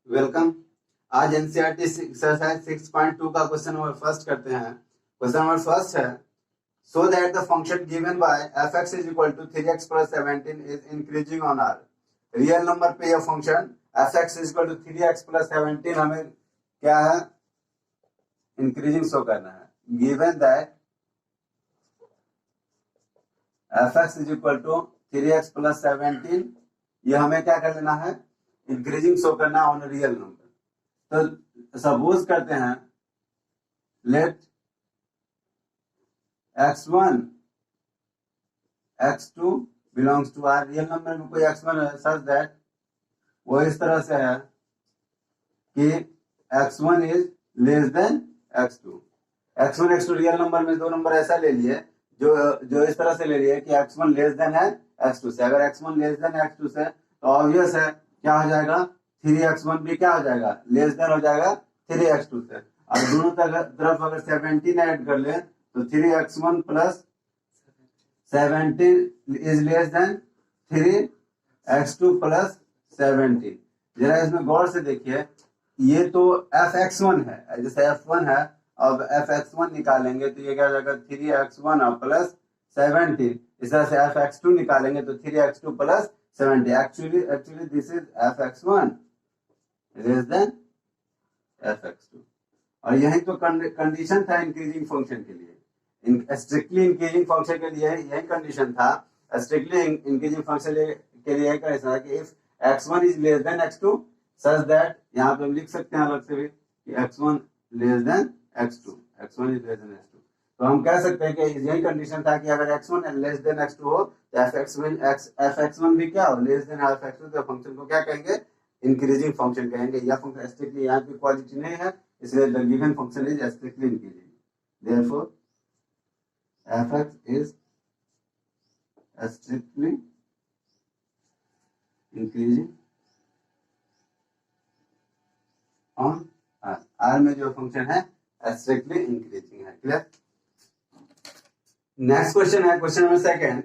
Welcome. आज NCERT exercise 6.2 का question number first करते हैं। क्वेश्चन नंबर फर्स्ट है, so that the function given by f(x) is equal to 3x plus 17 is increasing on r। Real number पे यह function f(x) is equal to 3x plus 17 हमें क्या है, increasing show करना है। Given that f(x) is equal to 3x plus 17, ये हमें क्या कर लेना है, इंक्रीजिंग शो करना ऑन रियल नंबर। तो सपोज करते हैं, let x1 x2 belongs to are. Real number में कोई x1 है सच दैट वो इस तरह से है कि x1 is less than x2। x1 x2 real number में दो नंबर ऐसा ले लिए जो इस तरह से ले लिए कि x1 लेस देन है x2 से। अगर x1 लेस देन x2 से तो ऑब्वियस है क्या हो जाएगा, 3x1 भी क्या हो जाएगा, लेस देन हो जाएगा 3x2 से। और दोनों तरफ अगर 17 ऐड कर ले तो 3x1 plus 17 is less than 3x2 plus 17। जरा इसमें गौर से देखिए, ये तो f(x1) है, जैसे f1 है, अब f(x1) निकालेंगे तो ये क्या हो जाएगा, 3x1 प्लस 17। इस तरह से f(x2) निकालेंगे तो 3x2 plus 70। Actually this is f(x1) less than f(x2). और यही तो कंडीशन था इंक्रीजिंग फंक्शन के लिए, स्ट्रिक्टली इंक्रीजिंग फंक्शन के लिए यही कंडीशन था। स्ट्रिक्टली इंक्रीजिंग फंक्शन के लिए कंडीशन था कि if x1 is less than x2 such that, यहाँ पे हम लिख सकते हैं अलग से भी कि x1 less than x2, x1 is less than x2। तो हम कह सकते हैं कि यही कंडीशन था कि अगर x1 लेस देन x2 हो तो f(x1) भी क्या हो, लेस देन f(x2), तो फंक्शन को क्या कहेंगे, इंक्रीजिंग फंक्शन कहेंगे। यह फंक्शन स्ट्रिक्टली यहाँ की क्वालिटी नहीं है, इसलिए the given function is strictly increasing. Therefore f(x) is strictly increasing on r। r में जो फंक्शन है स्ट्रिक्टली इंक्रीजिंग है। क्लियर। नेक्स्ट क्वेश्चन है, question number second,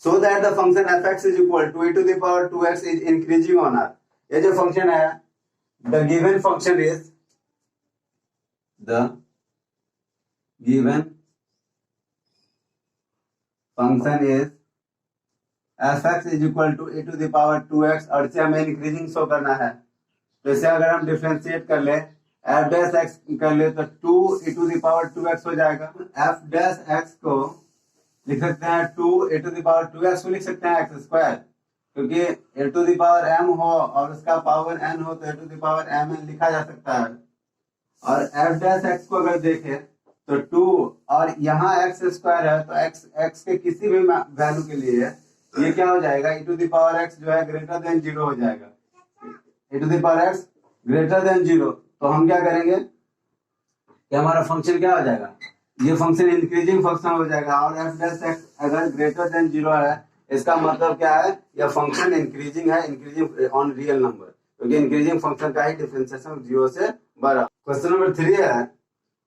so that the function f(x) is equal to e to the power 2x is increasing on r। ये जो function है, the given function is, the given function is f(x) is equal to e to the power 2x, और इसे हमें increasing show करना है। तो इसे अगर हम डिफरेंशिएट कर ले, f डैश x कर ले तो 2 e to the power 2x हो जाएगा। f डैश x को लिख सकते हैं 2 e to the power 2x को लिख सकते हैं x स्क्वायर, क्योंकि e to the power m हो और उसका पावर n हो तो e to the power mn लिखा जा सकता है। और f डैश x को अगर देखें तो 2 और यहाँ x स्क्वायर है, तो x के किसी भी वैल्यू के लिए ये क्या हो जाएगा, e to the power x जो है ग्रेटर देन 0 हो जाएगा। e to the power x greater than 0, तो हम क्या करेंगे कि हमारा फंक्शन क्या हो जाएगा, ये फंक्शन इंक्रीजिंग फंक्शन हो जाएगा। और f डैश x अगर ग्रेटर देन 0 है, इसका मतलब क्या है, यह फंक्शन इंक्रीजिंग है, इंक्रीजिंग ऑन रियल नंबर, क्योंकि इंक्रीजिंग फंक्शन का ही डिफरेंशिएशन 0 से बड़ा। क्वेश्चन नंबर 3 है,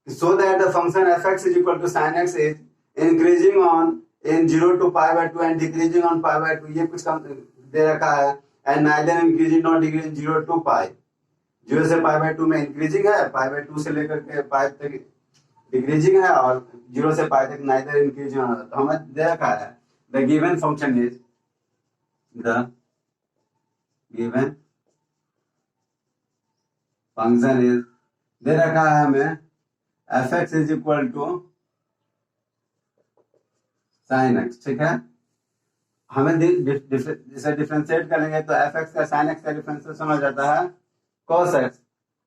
so that the function f(x) is equal to sin x is increasing on in 0 to π/2 and decreasing on π/2। ये कुछ दे रखा है, and neither increasing not decreasing 0 to π। 0 से π/2 में इंक्रीजिंग है, π/2 से लेकर के π तक डिक्रीजिंग है, और 0 से π तक नाइदर इंक्रीजिंग। तो हमें दे रखा है the given function is, the given function is, दे रखा है हमें f(x) is equal to sin x। ठीक है, हमें जिसे डिफरेंशिएट करेंगे तो f(x) का sin x का डिफरेंशिएशन हो जाता है cos x।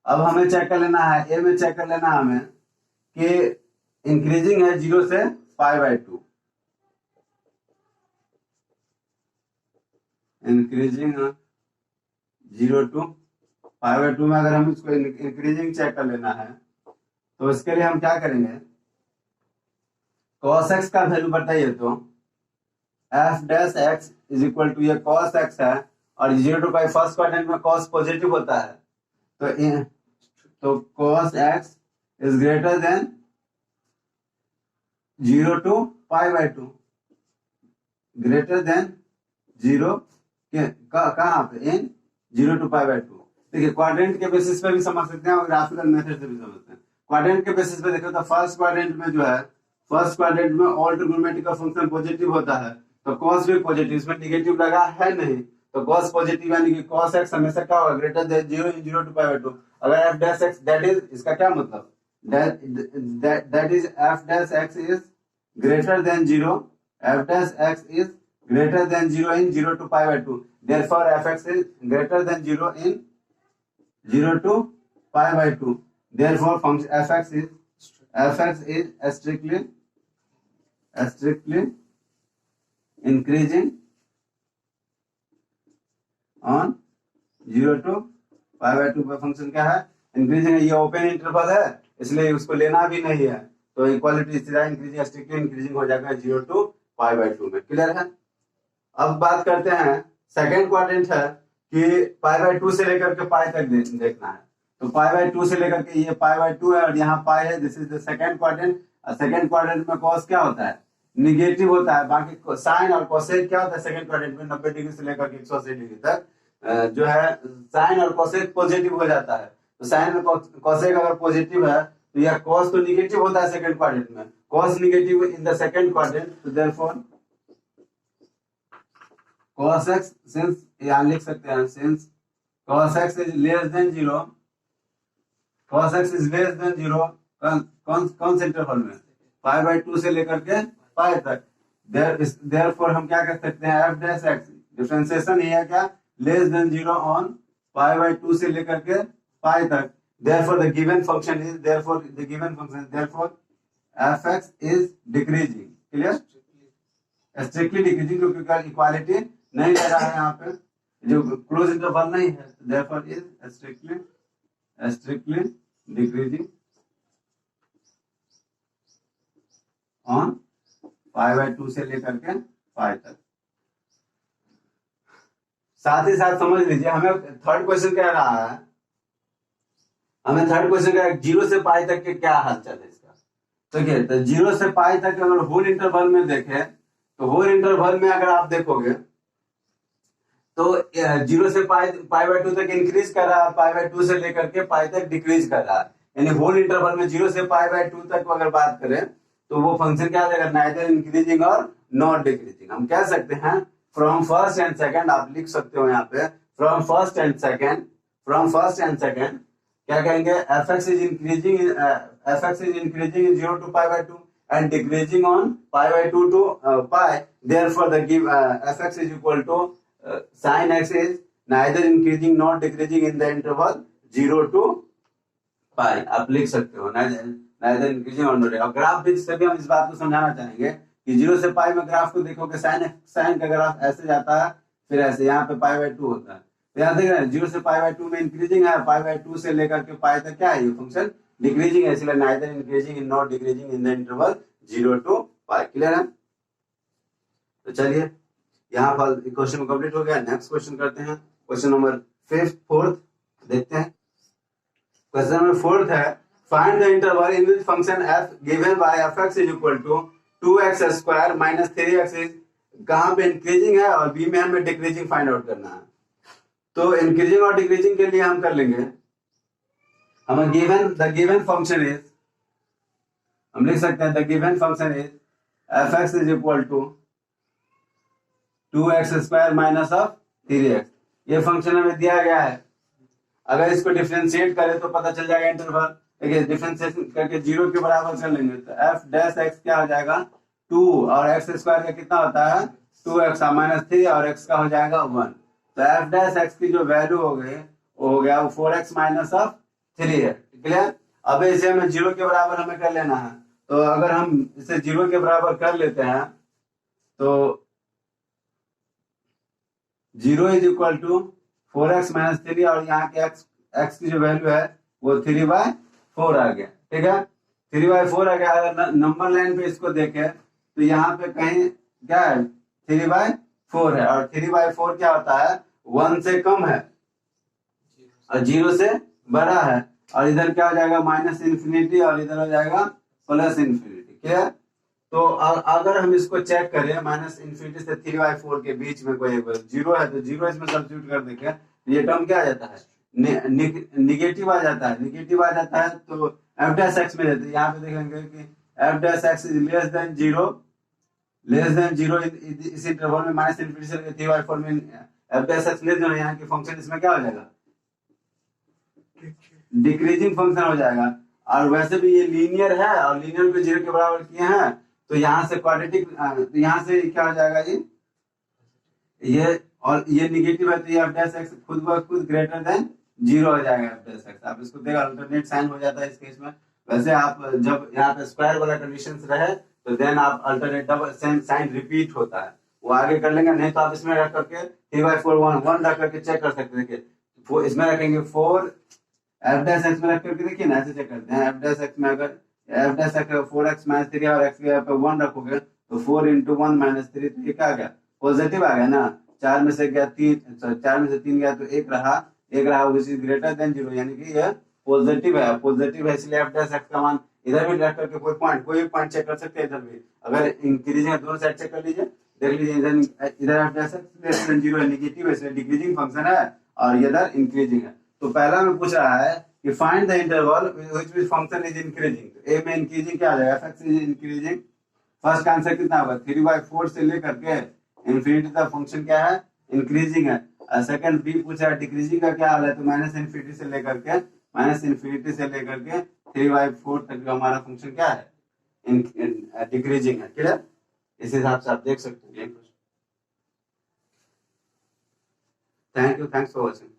अब हमें चेक कर लेना है, ए में चेक कर लेना है हमें कि इंक्रीजिंग है 0 से π/2, इंक्रीजिंग 0 to π/2 में अगर हम इसको इंक्रीजिंग चेक कर लेना है तो इसके लिए हम क्या करेंगे, cos x का वैल्यू बताइए तो f dash x is equal to, ये cos x है और 0 to π फर्स्ट क्वाड्रेंट में cos पॉजिटिव होता है, तो cos x is greater than 0 to π/2, greater than 0 कहाँ पे, इन 0 to π/2। देखिए क्वाड्रेंट के बेसिस पे भी समझ सकते हैं और ग्राफिकल मेथड से भी समझते हैं। क्वाड्रेंट के बेसिस पे देखो तो फर्स्ट क्वाड्रेंट में जो है, फर्स्ट क्वाड्रेंट में ऑल ट्रिग्नोमेट्री का फंक्शन पॉजिटिव होता है, तो cos भी पॉजिटिव, इसमें नेगेटिव लगा है नहीं, तो cos पॉजिटिव यानी कि cos x हमेशा क्या होगा, greater than 0 in 0 to pi by 2। अगर f dash x, that is, इसका क्या मतलब, that is f dash x is greater than 0, f dash x is greater than 0 in 0 to pi by 2, therefore fx is greater than 0 in 0 to pi by 2, therefore function fx is strictly increasing on 0 to pi by 2 पे function क्या है, increasing है, ये open interval है इसलिए उसको लेना भी नहीं है, तो इक्वालिटी सीधा इंक्रीजिंग स्ट्रिक्टली इंक्रीजिंग हो जाएगा 0 to pi by 2 में। क्लियर है। अब बात करते हैं सेकेंड क्वाड्रेंट है कि पाई बाय 2 से लेकर के पाई तक देखना है, तो पाई बाय 2 से लेकर के ये पाई बाय 2 है और यहाँ पाई है, this is the second quadrant. Second quadrant में कॉस क्या होता है, निगेटिव होता है, बाकी साइन और कोसेक क्या होता है सेकेंड क्वाड्रेंट में 90 डिग्री से लेकर के 180 डिग्री तक जो है साइन और कोसेक पॉजिटिव हो जाता है, तो साइन और कोसेक अगर पॉजिटिव है तो यह कॉस तो निगेटिव होता है सेकेंड क्वाड्रेंट में, cos negative in the second quadrant, तो देयरफॉर cos x, since यहाँ लिख सकते हैं since cos x is less than 0, cos x is less than 0 कौन से इंटरवल में, पाई बाय 2 से लेकर के पाई तक, therefore हम क्या कर सकते हैं, f डैश x डिफरेंशिएशन ही है क्या, less than 0 on pi by 2 से लेकर के पाई तक, therefore the given function is therefore fx is decreasing, clear, strictly decreasing, क्योंकि इक्वालिटी नहीं ले रहा है यहाँ पे, जो क्लोज इंटरवल नहीं है, therefore is strictly decreasing on pi by 2 से लेकर के पाई तक। साथ ही साथ समझ लीजिए हमें थर्ड क्वेश्चन कह रहा है, हमें थर्ड क्वेश्चन कह रहा है 0 से पाई तक के क्या हाल चाल है इसका, ठीक है, तो 0 से पाई तक अगर होल इंटरवल में देखें तो होल इंटरवल में अगर आप देखोगे तो 0 से पाई बाय 2 तक इंक्रीज कर रहा है, पाई बाय 2 से लेकर के पाई तक डिक्रीज कर रहा है, यानी होल इंटरवल में 0 से पाई बाय 2 तक अगर बात करें तो वो फंक्शन क्या देगा, नाइदर इंक्रीजिंग और नॉट डिक्रीजिंग। हम कह सकते हैं फ्रॉम फर्स्ट एंड सेकंड, आप लिख सकते हो यहाँ पे फ्रॉम फर्स्ट एंड सेकंड क्या कहेंगे, fx is increasing in 0 to pi by 2 and decreasing on pi by 2 to pi, therefore the fx is equal to sin x is neither increasing nor decreasing in the interval 0 to pi, आप लिख सकते हो neither increasing or not। और graph भी से भी हम इस बात को समझाना चाहेंगे कि 0 से पाई में ग्राफ को देखोगे साइन का ग्राफ ऐसे जाता है, फिर ऐसे यहाँ पे पाई बाय 2 होता है, तो यहाँ देख रहे हैं 0 से पाई बाय 2 में इंक्रीजिंग है, पाई बाय 2 से लेकर के पाई तक क्या है, ये फंक्शन डिक्रीजिंग है, इसलिए neither increasing in not decreasing in the interval 0 to pi। Clear है। तो चलिए यहाँ पर क्वेश्चन कंप्लीट हो गया, नेक्स्ट क्वेश्चन करते हैं, क्वेश्चन नंबर 4 देखते हैं। क्वेश्चन नंबर 4 है find the interval in which function f given by fx is equal to 2x square minus 3x is, कहाँ पे इंक्रीजिंग है और b में हमें डिक्रीजिंग फाइंड आउट करना है, तो इंक्रीजिंग और डिक्रीजिंग के लिए हम कर लेंगे, हमें गिवन फंक्शन इज, हम लिख सकते हैं the given function is fx is equal to 2x square minus of 3x, ये फंक्शन हमें दिया गया है, अगर इसको डिफरेंशिएट करें तो पता चल जाएगा इंटरवल, देखिए डिफरेंशिएशन करके 0 के बराबर कर लेंगे तो f डैश x क्या हो जाएगा 2 और x स्क्वायर का कितना होता है 2x माइनस 3 और x का हो जाएगा 1, तो f डैश x की जो वैल्यू हो गई वो हो गया 4x माइनस ऑफ 3 है। क्लियर। अब इसे हमें 0 के बराबर हमें कर लेना है, तो अगर हम इसे 0 के बराबर कर लेते हैं तो 0 is equal to 4x minus 3 और यहाँ के x की जो वैल्यू है वो 3/4 आ गया, ठीक है, 3/4 आ गया। अगर नंबर लाइन पे इसको देखें तो यहाँ पे कहीं क्या है 3/4 है, और 3/4 क्या होता है 1 से कम है और 0 से बड़ा है, और इधर क्या हो जाएगा माइनस इन्फिनिटी और इधर हो जाएगा प्लस इन्फिनिटी। क्लियर। तो अगर हम इसको चेक करें माइनस इन्फिनिटी से 3/4 के बीच में कोई 0 है तो 0 इसमें सब्स्टिट्यूट कर देंगे, ये टर्म क्या आ जाता है निगेटिव आ जाता है, निगेटिव आ जाता है तो एफ डैश एक्स में रहते हैं। यहाँ पे देखेंगे कि F dash x is less than zero, less than zero इस इंटरवल में माइनस इनफिनिटी से 3/4 में F dash x less than, यहाँ की फंक्शन इसमें क्या हो जाएगा, डिक्रीजिंग फंक्शन हो जाएगा। और वैसे भी ये लीनियर है और लीनियर को जीरो के बराबर किए हैं तो यहाँ से क्वाड्रेटिक, तो यहाँ से क्या हो जाएगा ये और ये निगेटिव है तो ये एफ डैश एक्स खुद ब खुद ग्रेटर देन जीरो हो जाएगा एफ डैश एक्स। आप इसको देखा अल्टरनेट साइन हो जाता है इस केस में। वैसे आप जब यहाँ पे स्क्वायर वाला कंडीशन रहे तो देन आप अल्टरनेट डबल साइन रिपीट होता है, वो आगे कर लेंगे। नहीं तो आप इसमें रख करके 3/4 1 रख करके चेक कर सकते हैं। देखिए इसमें रखेंगे 4 एफ डैश एक्स में रख करके देखिए ना, ऐसे चेक करते हैं। एफ डैश एक्स में अगर एफ डैश एक्स 4x - 3 और x के यहाँ पे 1 रखोगे तो 4 × 1 - 3 तो ये क्या आ गया, पॉजिटिव आ गया ना। 4 में से गया 3, 4 में से 3 गया तो 1 रहा, 1 रहा विच इज ग्रेटर देन 0, यानी कि ये पॉजिटिव है। पॉजिटिव है इसलिए एफ डैश एक्स का मान इधर भी रख करके कोई पॉइंट चेक कर सकते हैं। इधर भी अगर इंक्रीजिंग दोनों साइड चेक कर लीजिए, देख लीजिए इधर F dash x less than 0 है, नेगेटिव है इसलिए डिक्रीजिंग फंक्शन है और इधर इंक्रीजिंग है। तो पहला में पूछ रहा है कि find the interval which function is increasing. तो ए में इंक्रीजिंग क्या आ जाएगा, F x is increasing. First का आंसर कितना होगा, 3/4 से लेकर के इंफिनिटी तक फंक्शन क्या है, इंक्रीजिंग है। सेकंड बी पूछा है डिक्रीजिंग का क्या हाल है, तो माइनस इनफिनिटी से लेकर के 3/4 तक हमारा फंक्शन क्या है, डिक्रीजिंग है। क्लियर, इस हिसाब से आप देख सकते हैं। Thank you, thanks for watching.